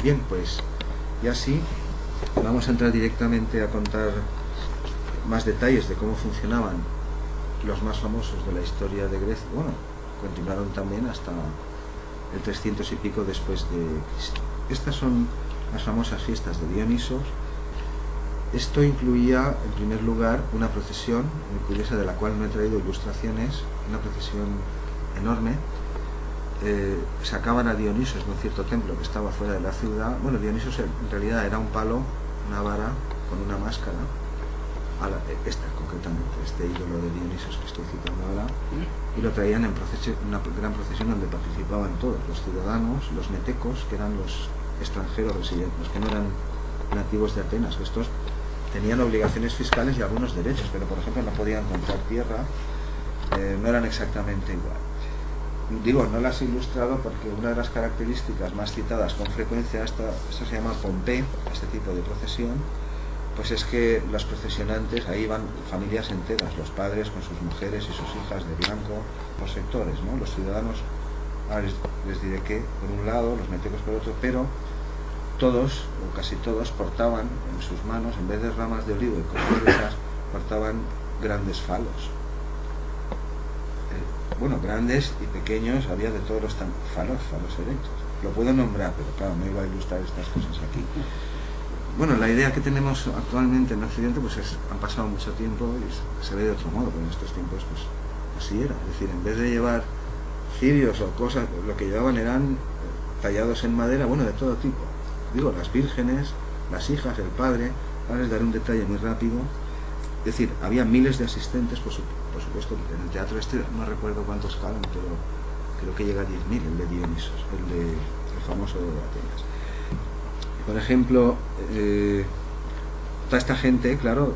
Bien, pues y así vamos a entrar directamente a contar más detalles de cómo funcionaban los más famosos de la historia de Grecia. Bueno, continuaron también hasta el 300 y pico después de Cristo. Estas son las famosas fiestas de Dionisos. Esto incluía, en primer lugar, una procesión muy curiosa, de la cual no he traído ilustraciones, una procesión enorme. Sacaban a Dionisos de un cierto templo que estaba fuera de la ciudad. Bueno, Dionisos en realidad era un palo, una vara con una máscara, esta concretamente, este ídolo de Dionisos que estoy citando ahora, y lo traían en una gran procesión donde participaban todos, los ciudadanos, los metecos, que eran los extranjeros residentes, los que no eran nativos de Atenas. Estos tenían obligaciones fiscales y algunos derechos, pero por ejemplo no podían comprar tierra, no eran exactamente igual. Digo, no las he ilustrado porque una de las características más citadas con frecuencia, esto se llama Pompé, este tipo de procesión, pues es que los procesionantes, ahí van familias enteras, los padres con sus mujeres y sus hijas de blanco, por sectores, ¿no? Los ciudadanos, ahora les diré que por un lado, los metecos por otro, pero todos, o casi todos, portaban en sus manos, en vez de ramas de olivo y cosas de esas, portaban grandes falos. Bueno, grandes y pequeños, había de todos los falos erectos. Lo puedo nombrar, pero claro, no iba a ilustrar estas cosas aquí. Bueno, la idea que tenemos actualmente en Occidente, pues han pasado mucho tiempo y se ve de otro modo, pero en estos tiempos pues así era. Es decir, en vez de llevar cirios o cosas, lo que llevaban eran tallados en madera, bueno, de todo tipo. Digo, las vírgenes, las hijas, el padre. Ahora les daré un detalle muy rápido. Es decir, había miles de asistentes, por supuesto, en el teatro este, no recuerdo cuántos caben, pero creo que llega a 10.000, el de Dionisos, el famoso de Atenas. Por ejemplo, toda esta gente, claro,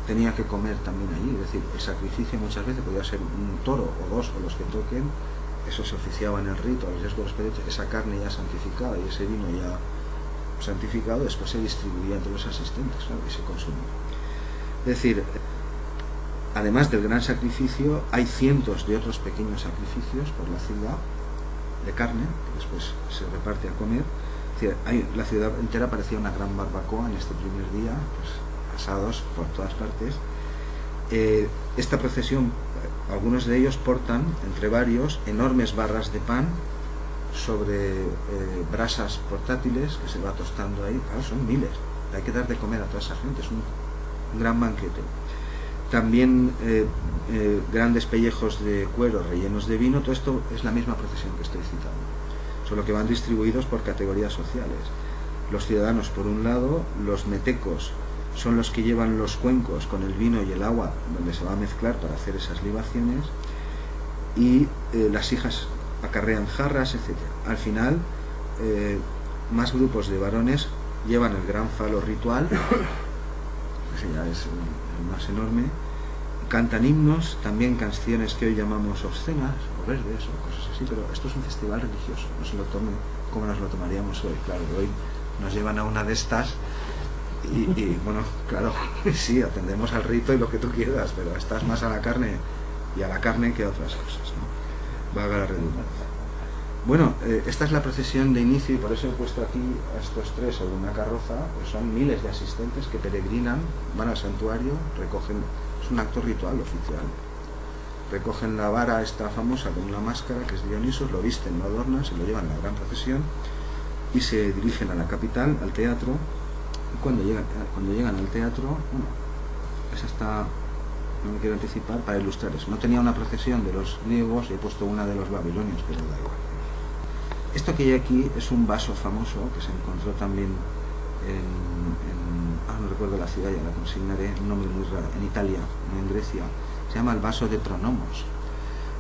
tenía que comer también allí, es decir, el sacrificio muchas veces podía ser un toro o dos, o los que toquen, eso se oficiaba en el rito, a los días de los pedidos, esa carne ya santificada y ese vino ya santificado, después se distribuía entre los asistentes, claro, y se consumía. Es decir, además del gran sacrificio, hay cientos de otros pequeños sacrificios por la ciudad de carne, que después se reparte a comer. Es decir, la ciudad entera parecía una gran barbacoa en este primer día, pues, asados por todas partes. Esta procesión, algunos de ellos portan, entre varios, enormes barras de pan sobre brasas portátiles que se va tostando ahí. Claro, son miles, hay que dar de comer a toda esa gente, es un gran banquete. También grandes pellejos de cuero rellenos de vino. Todo esto es la misma procesión que estoy citando, solo que van distribuidos por categorías sociales. Los ciudadanos por un lado, los metecos son los que llevan los cuencos con el vino y el agua donde se va a mezclar para hacer esas libaciones, y las hijas acarrean jarras, etc. Al final, más grupos de varones llevan el gran falo ritual, ese ya es el más enorme, cantan himnos, también canciones que hoy llamamos obscenas o verdes o cosas así, pero esto es un festival religioso, no se lo tome como nos lo tomaríamos hoy. Claro, hoy nos llevan a una de estas y bueno, claro, sí, atendemos al rito y lo que tú quieras, pero estás más a la carne y a la carne que a otras cosas, ¿no? Valga la redundancia. Bueno, esta es la procesión de inicio, y por eso he puesto aquí a estos tres sobre una carroza, pues son miles de asistentes que peregrinan, van al santuario, recogen, es un acto ritual oficial, recogen la vara esta famosa con una máscara que es Dionisos, lo visten, lo adornan, se lo llevan a la gran procesión y se dirigen a la capital, al teatro. Y cuando llegan al teatro, bueno, esa está, no me quiero anticipar para ilustrar eso. No tenía una procesión de los griegos, he puesto una de los babilonios, pero da igual. Esto que hay aquí es un vaso famoso que se encontró también no recuerdo la ciudad, ya la consignaré, un nombre muy raro, en Italia, no en Grecia. Se llama el vaso de Pronomos.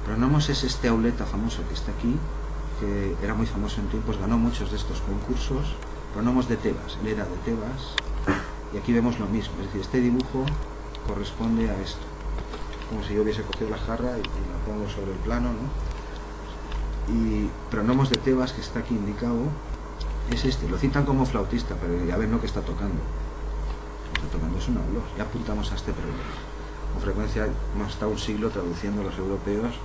Pronomos es este auleta famoso que está aquí, que era muy famoso en tiempos, ganó muchos de estos concursos. Pronomos de Tebas, él era de Tebas, y aquí vemos lo mismo, es decir, este dibujo corresponde a esto, como si yo hubiese cogido la jarra y la pongo sobre el plano, ¿no? Y Pronomos de Tebas, que está aquí indicado, es este, lo citan como flautista, pero ya ven lo que está tocando. Está tocando, es un aulos, ya apuntamos a este problema. Con frecuencia hemos estado un siglo traduciendo los europeos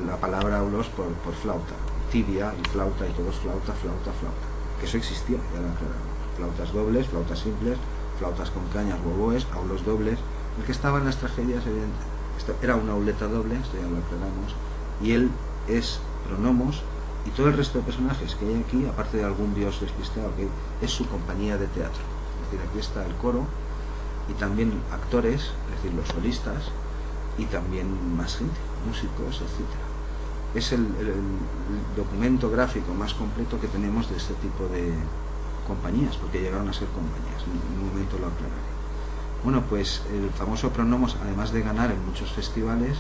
la palabra aulos por flauta, tibia y flauta, y todos flauta, flauta, flauta. que eso existía, ya lo aclaramos. Flautas dobles, flautas simples, flautas con cañas o oboes, aulos dobles. El que estaba en las tragedias, era una auleta doble, esto ya lo aclaramos, y él es pronomos, y todo el resto de personajes que hay aquí, aparte de algún dios despistado, que es su compañía de teatro. Es decir, aquí está el coro, y también actores, es decir, los solistas, y también más gente, músicos, etc. Es el documento gráfico más completo que tenemos de este tipo de compañías, porque llegaron a ser compañías, en un momento lo aclararé. Bueno, pues el famoso Pronomos, además de ganar en muchos festivales,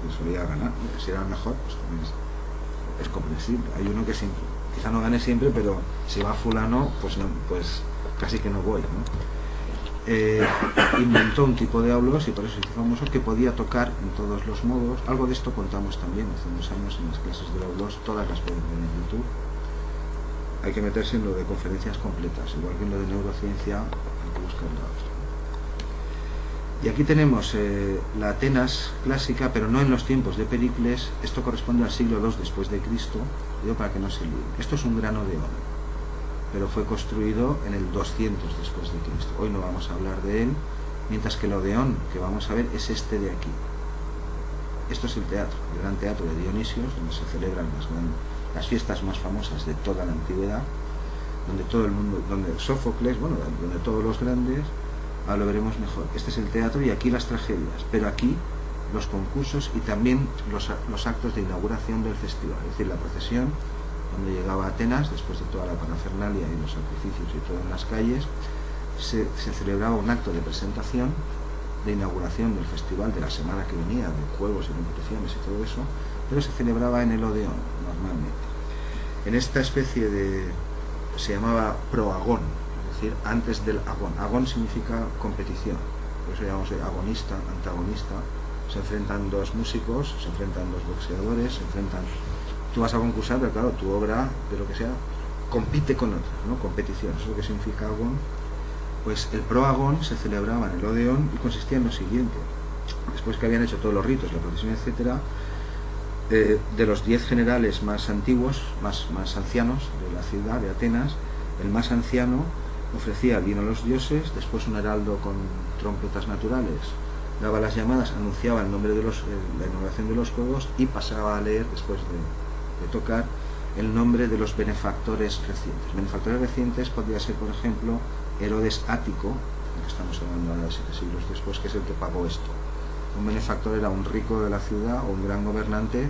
que solía ganar, si era el mejor, pues también es comprensible. Hay uno que siempre, quizá no gane siempre, pero si va fulano, pues, no, pues casi que no voy, ¿no? Inventó un tipo de aulos, y por eso hizo famoso, que podía tocar en todos los modos. Algo de esto contamos también hace unos años en las clases de aulos, todas las pueden ver en YouTube. Hay que meterse en lo de conferencias completas, igual que en lo de neurociencia, hay que buscar la otra. Y aquí tenemos la Atenas clásica, pero no en los tiempos de Pericles. Esto corresponde al siglo II después de Cristo, digo para que no se líe. Esto es un grano de oro, pero fue construido en el 200 después de Cristo. Hoy no vamos a hablar de él, mientras que el Odeón que vamos a ver es este de aquí. Esto es el teatro, el gran teatro de Dionisios, donde se celebran las fiestas más famosas de toda la antigüedad, donde todo el mundo, donde Sófocles, bueno, donde todos los grandes, ahora lo veremos mejor. Este es el teatro, y aquí las tragedias, pero aquí los concursos y también los actos de inauguración del festival, es decir, la procesión, cuando llegaba a Atenas, después de toda la parafernalia y los sacrificios y todo en las calles, se celebraba un acto de presentación, de inauguración del festival de la semana que venía, de juegos y competiciones y todo eso, pero se celebraba en el Odeón, normalmente. En esta especie de... se llamaba proagón, es decir, antes del agón. Agón significa competición, por eso llamamos agonista, antagonista. Se enfrentan dos músicos, se enfrentan dos boxeadores, se enfrentan... Tú vas a concursar, pero claro, tu obra, de lo que sea, compite con otras, ¿no? Competición, eso es lo que significa agón. Pues el proagón se celebraba en el Odeón y consistía en lo siguiente. Después que habían hecho todos los ritos, la procesión, etc., de los 10 generales más antiguos, más ancianos de la ciudad de Atenas, el más anciano ofrecía vino a los dioses, después un heraldo con trompetas naturales daba las llamadas, anunciaba el nombre de la inauguración de los juegos, y pasaba a leer, después de tocar, el nombre de los benefactores recientes. Benefactores recientes podría ser, por ejemplo, Herodes Ático, del que estamos hablando ahora 7 siglos después, que es el que pagó esto. Un benefactor era un rico de la ciudad o un gran gobernante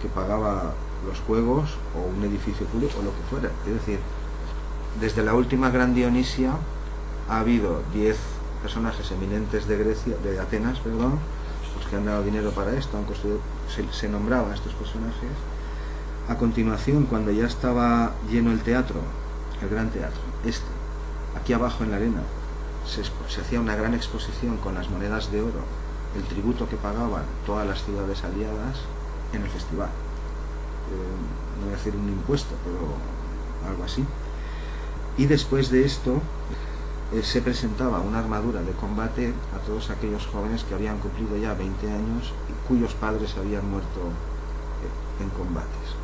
que pagaba los juegos o un edificio público o lo que fuera. Es decir, desde la última gran Dionisia ha habido 10 personajes eminentes de Grecia, de Atenas, perdón, los que han dado dinero para esto, han construido, se nombraban a estos personajes. A continuación, cuando ya estaba lleno el teatro, el gran teatro, aquí abajo en la arena, se hacía una gran exposición con las monedas de oro, el tributo que pagaban todas las ciudades aliadas en el festival. No voy a decir un impuesto, pero algo así. Y después de esto se presentaba una armadura de combate a todos aquellos jóvenes que habían cumplido ya 20 años y cuyos padres habían muerto en combates.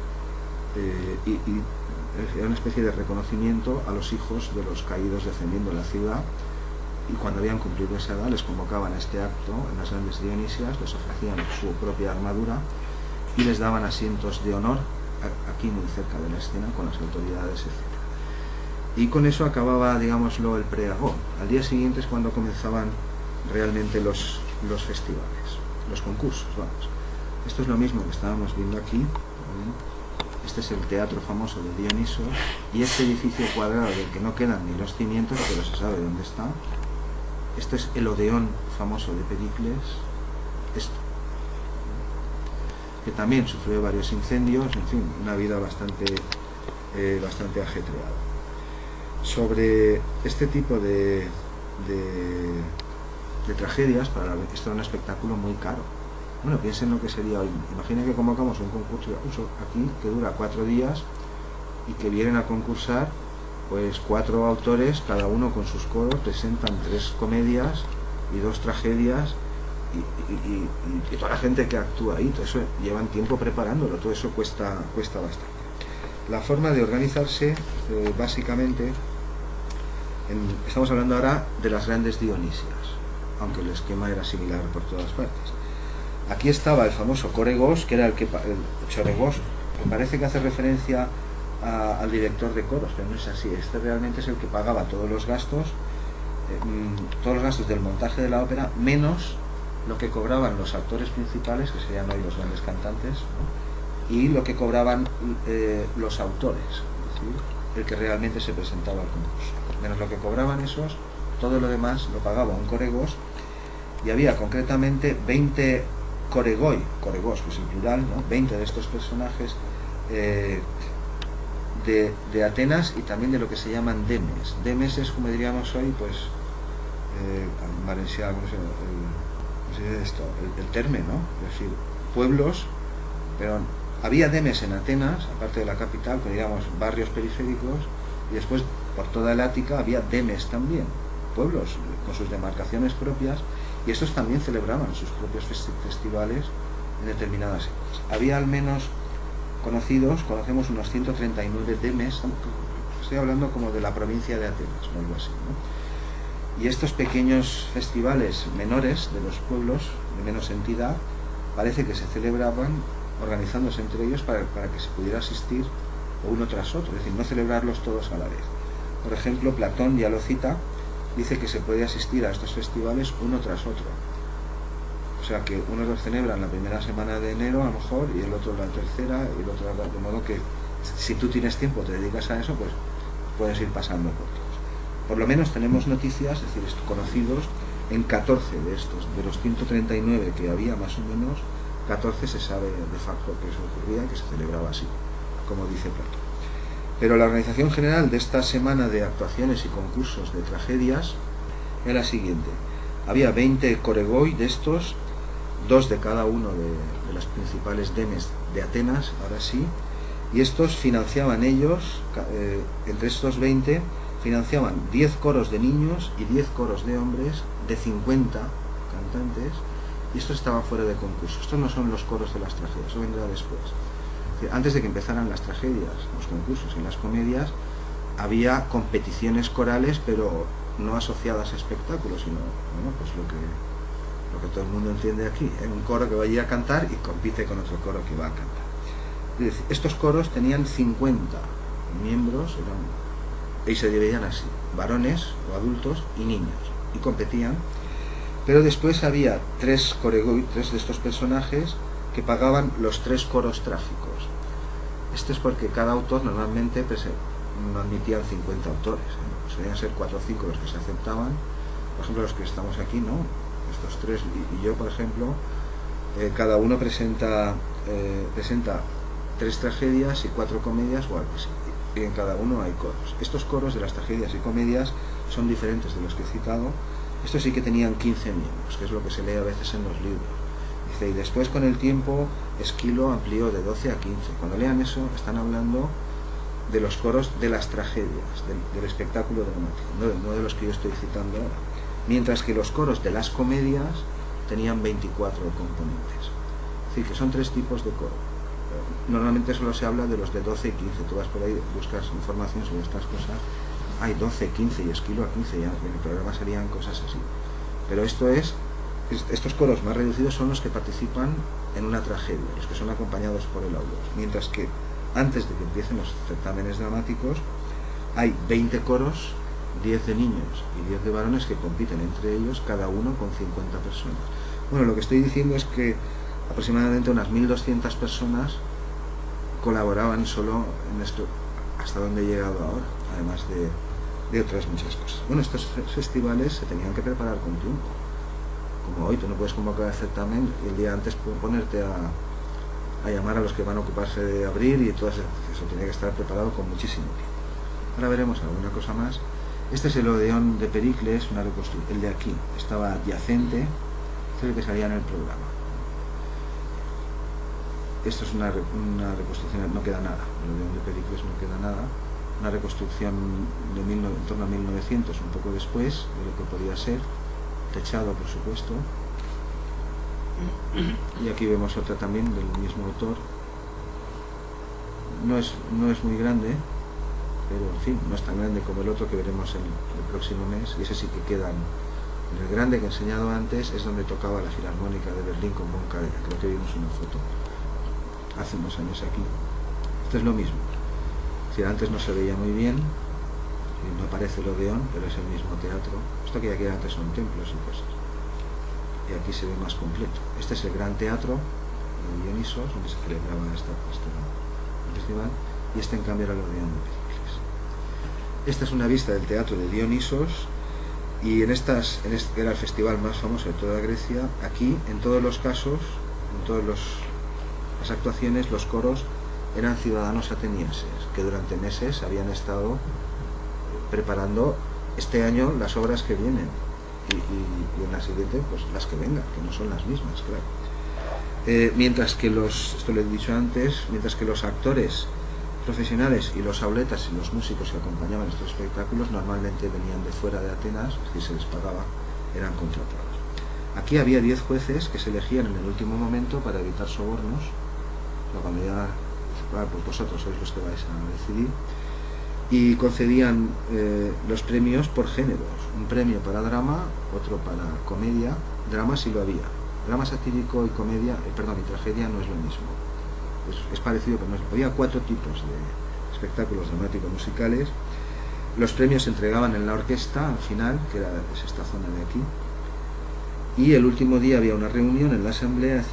Y era una especie de reconocimiento a los hijos de los caídos defendiendo la ciudad, y cuando habían cumplido esa edad les convocaban a este acto en las grandes Dionisias, les ofrecían su propia armadura y les daban asientos de honor aquí muy cerca de la escena con las autoridades, etc. Y con eso acababa, digámoslo, el preagón. Al día siguiente es cuando comenzaban realmente los festivales, los concursos, vamos. Esto es lo mismo que estábamos viendo aquí, ¿vale? Este es el teatro famoso de Dioniso, y este edificio cuadrado del que no quedan ni los cimientos, pero se sabe dónde está. Esto es el Odeón famoso de Pericles, esto, que también sufrió varios incendios, en fin, una vida bastante ajetreada. Sobre este tipo de tragedias, esto era un espectáculo muy caro. Bueno, piensen lo que sería hoy. Imaginen que convocamos un concurso aquí que dura 4 días y que vienen a concursar pues 4 autores, cada uno con sus coros, presentan 3 comedias y 2 tragedias y toda la gente que actúa ahí, todo eso llevan tiempo preparándolo, todo eso cuesta bastante. la forma de organizarse, básicamente, estamos hablando ahora de las grandes Dionisias, aunque el esquema era similar por todas partes. Aquí estaba el famoso coregos, que era el choregos, me parece que hace referencia al director de coros, pero no es así. Este realmente es el que pagaba todos los gastos del montaje de la ópera, menos lo que cobraban los actores principales, que serían hoy los grandes cantantes, ¿no? Y lo que cobraban los autores, es decir, el que realmente se presentaba al concurso. Menos lo que cobraban esos, todo lo demás lo pagaba un coregos, y había concretamente 20 coregoi, coregos, que es el plural, ¿no? 20 de estos personajes de Atenas, y también de lo que se llaman demes. Demes es, como diríamos hoy, pues valenciano, el terme, ¿no? Es decir, pueblos, pero había demes en Atenas, aparte de la capital, que diríamos barrios periféricos, y después por toda el Ática había demes también, pueblos con sus demarcaciones propias, y estos también celebraban sus propios festivales en determinadas épocas. Había al menos conocemos unos 139 demes, estoy hablando como de la provincia de Atenas o algo así, ¿no? Y estos pequeños festivales menores de los pueblos de menos entidad parece que se celebraban organizándose entre ellos para que se pudiera asistir uno tras otro, es decir, no celebrarlos todos a la vez. Por ejemplo, Platón ya lo cita, dice que se puede asistir a estos festivales uno tras otro. O sea que unos los celebran la primera semana de enero a lo mejor, y el otro la tercera, y el otro de modo que si tú tienes tiempo, te dedicas a eso, pues puedes ir pasando por todos. Por lo menos tenemos noticias, es decir, conocidos en 14 de estos, de los 139 que había más o menos, 14 se sabe de facto que eso ocurría y que se celebraba así, como dice Platón. Pero la organización general de esta semana de actuaciones y concursos de tragedias era la siguiente. Había 20 coregoi de estos, 2 de cada uno de las principales demes de Atenas, ahora sí, y estos financiaban ellos, entre estos 20, financiaban 10 coros de niños y 10 coros de hombres de 50 cantantes, y estos estaban fuera de concurso. Estos no son los coros de las tragedias, eso vendrá después. Antes de que empezaran las tragedias, los concursos y las comedias, había competiciones corales, pero no asociadas a espectáculos, sino bueno, pues lo que todo el mundo entiende aquí, un coro que vaya a cantar y compite con otro coro que va a cantar. Es decir, estos coros tenían 50 miembros, y se dividían así, varones o adultos y niños, y competían, pero después había 3 de estos personajes que pagaban los 3 coros trágicos. Esto es porque cada autor normalmente no admitían 50 autores, solían ser 4 o 5 los que se aceptaban, por ejemplo los que estamos aquí, ¿no? Estos 3 y yo, por ejemplo, cada uno presenta 3 tragedias y 4 comedias o algo así, y en cada uno hay coros. Estos coros de las tragedias y comedias son diferentes de los que he citado. Estos sí que tenían 15 miembros, que es lo que se lee a veces en los libros. Dice, y después con el tiempo Esquilo amplió de 12 a 15. Cuando lean eso, están hablando de los coros de las tragedias, del espectáculo dramático, no de los que yo estoy citando ahora. Mientras que los coros de las comedias tenían 24 componentes. Es decir, que son 3 tipos de coro. Normalmente solo se habla de los de 12 y 15. Tú vas por ahí, buscas información sobre estas cosas. Hay 12, 15 y Esquilo a 15, ya en el programa serían cosas así. Pero estos coros más reducidos son los que participan en una tragedia, los que son acompañados por el autor. Mientras que antes de que empiecen los certámenes dramáticos, hay 20 coros, 10 de niños y 10 de varones que compiten entre ellos, cada uno con 50 personas. Bueno, lo que estoy diciendo es que aproximadamente unas 1.200 personas colaboraban solo en esto, hasta donde he llegado ahora, además de otras muchas cosas. Bueno, estos festivales se tenían que preparar con tiempo. Como hoy, tú no puedes convocar el certamen y el día antes ponerte a llamar a los que van a ocuparse de abrir, y todo eso tenía que estar preparado con muchísimo tiempo. Ahora veremos alguna cosa más. Este es el Odeón de Pericles, una reconstrucción. El de aquí estaba adyacente, este es el que salía en el programa. Esto es una reconstrucción, no queda nada, el Odeón de Pericles no queda nada. Una reconstrucción en torno a 1900, un poco después de lo que podía ser, techado por supuesto. Y aquí vemos otra también del mismo autor, no es muy grande, pero en fin, no es tan grande como el otro que veremos el próximo mes, y ese sí que queda. El grande que he enseñado antes es donde tocaba la Filarmónica de Berlín con Von Karajan, creo que vimos una foto hace unos años aquí. Esto es lo mismo, es decir, antes no se veía muy bien, y no parece el Odeón, pero es el mismo teatro. Esto que aquí antes son templos y cosas, y aquí se ve más completo. Este es el gran teatro de Dionisos, donde se celebraba este festival, y este en cambio era el Odeón de Pericles. Esta es una vista del teatro de Dionisos, y era el festival más famoso de toda Grecia. Aquí, en todos los casos, en todas las actuaciones, los coros eran ciudadanos atenienses, que durante meses habían estado preparando este año las obras que vienen, y en la siguiente, pues las que vengan, que no son las mismas, claro. Mientras que esto lo he dicho antes, mientras que los actores profesionales y los auletas y los músicos que acompañaban estos espectáculos normalmente venían de fuera de Atenas, es decir, se les pagaba, eran contratados. Aquí había 10 jueces que se elegían en el último momento para evitar sobornos, cuando ya, claro, pues vosotros sois los que vais a decidir, y concedían los premios por géneros, un premio para drama, otro para comedia. Drama sí lo había, drama satírico y comedia, y tragedia no es lo mismo. Es parecido, pero no es. Había 4 tipos de espectáculos dramáticos musicales. Los premios se entregaban en la orquesta al final, que es esta zona de aquí, y el último día había una reunión en la asamblea, etc.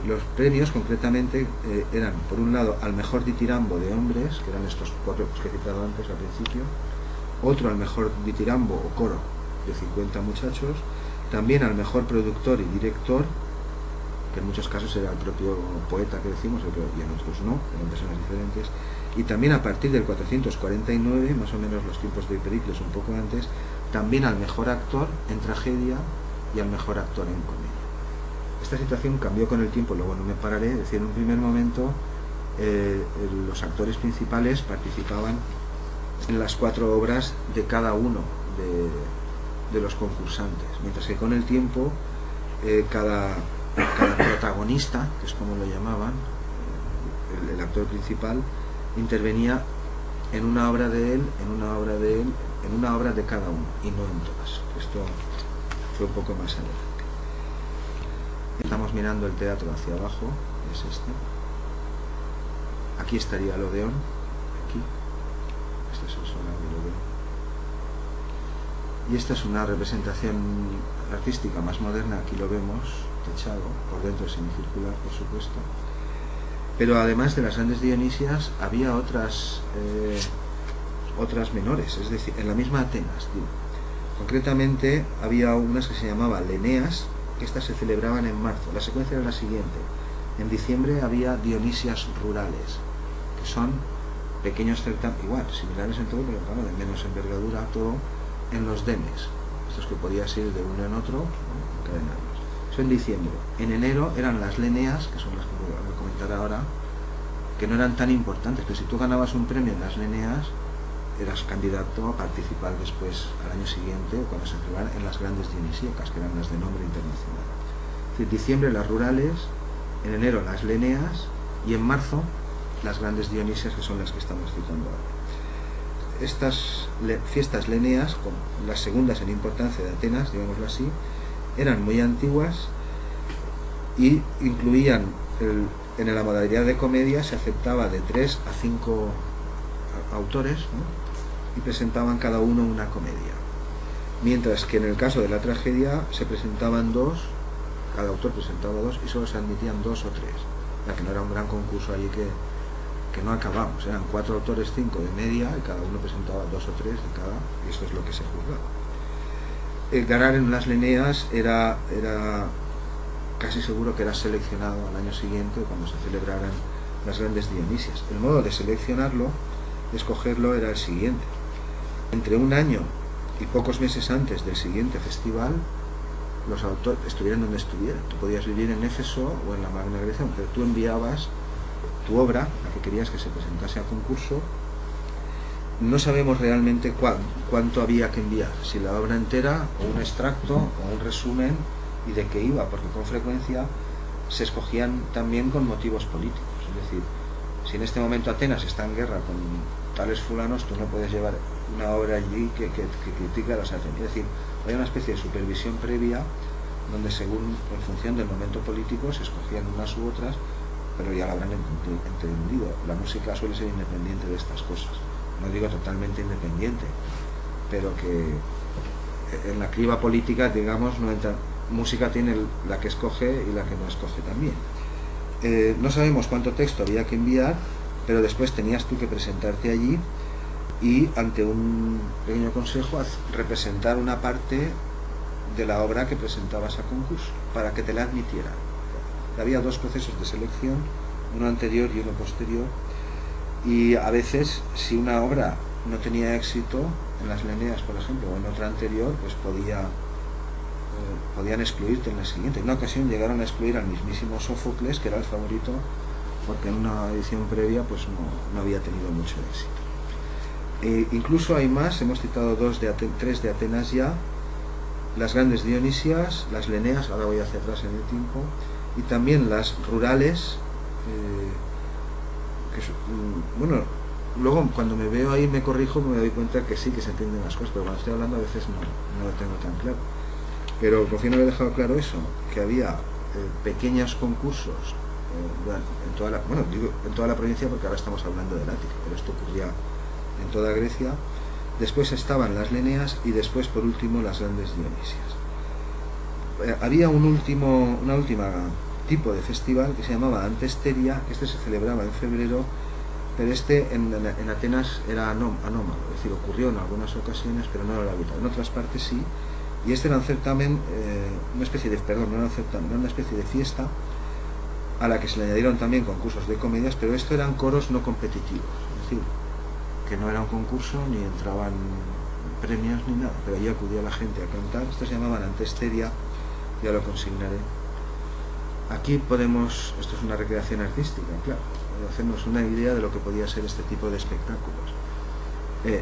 Los premios concretamente eran, por un lado, al mejor ditirambo de hombres, que eran estos 4 que he citado antes al principio, otro al mejor ditirambo o coro de 50 muchachos, también al mejor productor y director, que en muchos casos era el propio poeta que decimos, y en otros no, eran personas diferentes, y también a partir del 449, más o menos los tiempos de Pericles, un poco antes, también al mejor actor en tragedia y al mejor actor en comedia. Esta situación cambió con el tiempo, luego no me pararé, es decir, en un primer momento los actores principales participaban en las 4 obras de cada uno de los concursantes, mientras que con el tiempo cada protagonista, que es como lo llamaban, el actor principal, intervenía en una obra de él, en una obra de él, en una obra de cada uno, y no en todas. Esto fue un poco más adelante. Estamos mirando el teatro hacia abajo, es este. Aquí estaría el Odeón, aquí. Este es el solar del Odeón. Y esta es una representación artística más moderna, aquí lo vemos, techado, por dentro es semicircular, por supuesto. Pero además de las grandes Dionisias, había otras menores, es decir, en la misma Atenas, digo. Concretamente, había unas que se llamaban Leneas, que estas se celebraban en marzo. La secuencia era la siguiente. En diciembre había Dionisias rurales, que son pequeños certámenes, igual, similares en todo, pero claro, de menos envergadura, todo en los demes. Estos que podías ir de uno en otro, encadenarlos. Eso en diciembre. En enero eran las Leneas, que son las que voy a comentar ahora, que no eran tan importantes, pero si tú ganabas un premio en las Leneas, eras candidato a participar después, al año siguiente, cuando se celebraran en las grandes dionisíacas, que eran las de nombre internacional. Es decir, diciembre las rurales, en enero las Leneas, y en marzo las grandes dionisias, que son las que estamos citando ahora. Estas fiestas leneas, como las segundas en importancia de Atenas, digámoslo así, eran muy antiguas y incluían, en la modalidad de comedia se aceptaba de 3 a 5 autores, ¿no? Y presentaban cada uno una comedia. Mientras que en el caso de la tragedia se presentaban 2, cada autor presentaba 2 y solo se admitían 2 o 3. Ya que no era un gran concurso allí que no acabamos, eran 4 autores, 5 de media, y cada uno presentaba 2 o 3 de cada, y esto es lo que se juzgaba. Ganar en las Leneas era casi seguro que era seleccionado al año siguiente cuando se celebraran las grandes Dionisias. El modo de seleccionarlo, de escogerlo, era el siguiente. Entre un año y pocos meses antes del siguiente festival, los autores estuvieran donde estuvieran. Tú podías vivir en Éfeso o en la Magna Grecia, pero tú enviabas tu obra, la que querías que se presentase a concurso. No sabemos realmente cuánto había que enviar, si la obra entera, o un extracto, o un resumen, y de qué iba, porque con frecuencia se escogían también con motivos políticos. Es decir, Si en este momento Atenas está en guerra con tales fulanos, tú no puedes llevar una obra allí que critica a los atenienses. Es decir, hay una especie de supervisión previa donde según, en función del momento político, se escogían unas u otras, pero ya lo habrán entendido. La música suele ser independiente de estas cosas. No digo totalmente independiente, pero que en la criba política, digamos, no entra, música tiene la que escoge y la que no escoge también. No sabemos cuánto texto había que enviar, pero después tenías tú que presentarte allí y ante un pequeño consejo representar una parte de la obra que presentabas a concurso para que te la admitieran. Había dos procesos de selección, uno anterior y uno posterior, y a veces si una obra no tenía éxito en las Leneas, por ejemplo, o en otra anterior, pues podían excluirte en la siguiente. En una ocasión llegaron a excluir al mismísimo Sófocles, que era el favorito, porque en una edición previa pues no había tenido mucho éxito. Incluso hay más, hemos citado tres de Atenas ya, las grandes Dionisias, las Leneas, ahora voy hacia atrás en el tiempo, y también las rurales, bueno, luego cuando me veo ahí me corrijo, me doy cuenta que sí que se entienden las cosas, pero cuando estoy hablando a veces no lo tengo tan claro. Pero por fin no he dejado claro eso, que había pequeños concursos en toda la provincia, porque ahora estamos hablando del Ática, pero esto ocurría en toda Grecia. Después estaban las Leneas y después, por último, las grandes Dionisias. Había un último tipo de festival que se llamaba Antesteria, que se celebraba en febrero, pero en Atenas era anómalo, es decir, ocurrió en algunas ocasiones, pero no era la habitual. En otras partes sí, y era un certamen, una especie de fiesta a la que se le añadieron también concursos de comedias, pero esto eran coros no competitivos, es decir, que no era un concurso ni entraban premios ni nada, pero allí acudía la gente a cantar. Estos se llamaban Antesteria, ya lo consignaré. Aquí esto es una recreación artística, claro, hacernos una idea de lo que podía ser este tipo de espectáculos.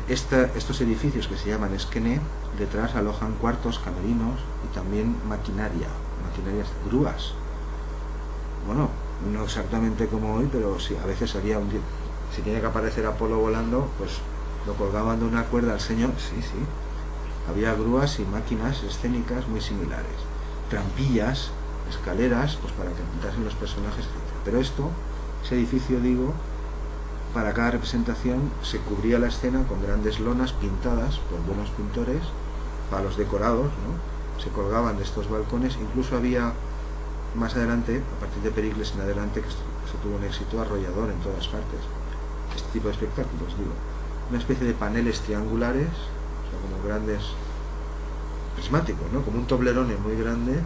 Estos edificios que se llaman esquené, detrás alojan cuartos, camerinos y también maquinarias, grúas. Bueno, no exactamente como hoy, pero sí, a veces había si tiene que aparecer Apolo volando, pues lo colgaban de una cuerda al señor. Sí, había grúas y máquinas escénicas muy similares, trampillas, escaleras, pues para que pintasen los personajes, etc. Pero ese edificio, digo, para cada representación se cubría la escena con grandes lonas pintadas por buenos pintores, para los decorados, ¿no? Se colgaban de estos balcones. Incluso había más adelante, a partir de Pericles en adelante, que se tuvo un éxito arrollador en todas partes, este tipo de espectáculos, digo, una especie de paneles triangulares, o sea, como grandes prismáticos, ¿no? Como un toblerone muy grande,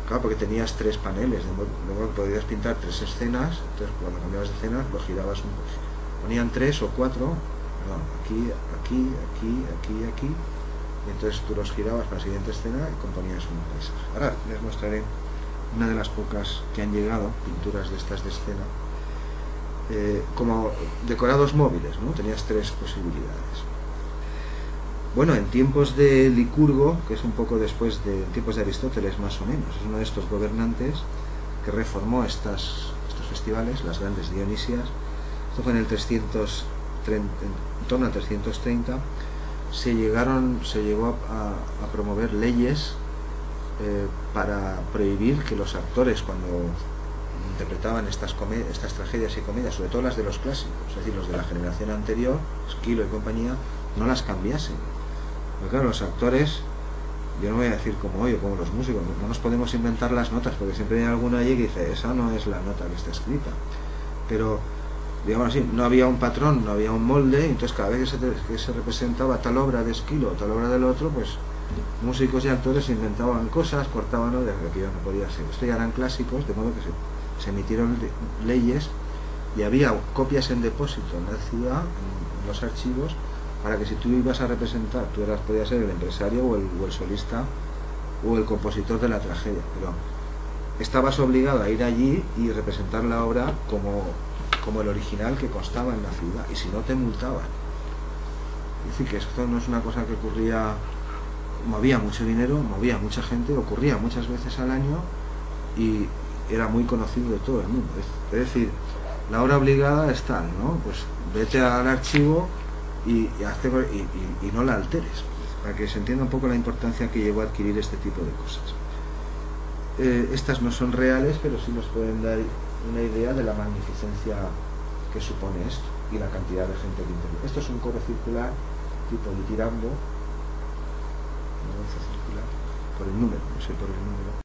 claro, porque tenías tres paneles, de modo que podías pintar tres escenas. Entonces cuando cambiabas de escena lo girabas ponían tres o cuatro, aquí, y entonces tú los girabas para la siguiente escena y componías un paisaje. Ahora les mostraré una de las pocas que han llegado, pinturas de estas de escena, como decorados móviles, ¿no? Tenías tres posibilidades. Bueno, en tiempos de Licurgo, que es un poco después de tiempos de Aristóteles más o menos, es uno de estos gobernantes que reformó estos festivales, las grandes Dionisias. Esto fue en torno al 330. Se llegó a promover leyes para prohibir que los actores, cuando interpretaban estas tragedias y comedias, sobre todo las de los clásicos, es decir, los de la generación anterior, Esquilo y compañía, no las cambiasen. Porque claro, los actores, yo no voy a decir como hoy o como los músicos, no nos podemos inventar las notas, porque siempre hay alguna allí que dice, esa no es la nota que está escrita. Pero, digamos así, no había un patrón, no había un molde, entonces cada vez que se representaba tal obra de Esquilo o tal obra del otro, pues músicos y actores inventaban cosas, cortaban, de aquello no podía ser. Esto ya eran clásicos, de modo que se emitieron leyes y había copias en depósito en la ciudad, en los archivos, para que si tú ibas a representar, podías ser el empresario o el solista o el compositor de la tragedia, pero estabas obligado a ir allí y representar la obra como el original que constaba en la ciudad, y si no te multaban. Es decir, que esto no es una cosa que ocurría, movía mucho dinero, movía mucha gente, ocurría muchas veces al año y era muy conocido de todo el mundo. Es decir, la hora obligada es tal, ¿no? Pues vete al archivo y no la alteres, para que se entienda un poco la importancia que llevó a adquirir este tipo de cosas. Estas no son reales, pero sí nos pueden dar una idea de la magnificencia que supone esto y la cantidad de gente que interviene. Esto es un coro circular tipo ditirambo, circular, por el número, no sé por el número.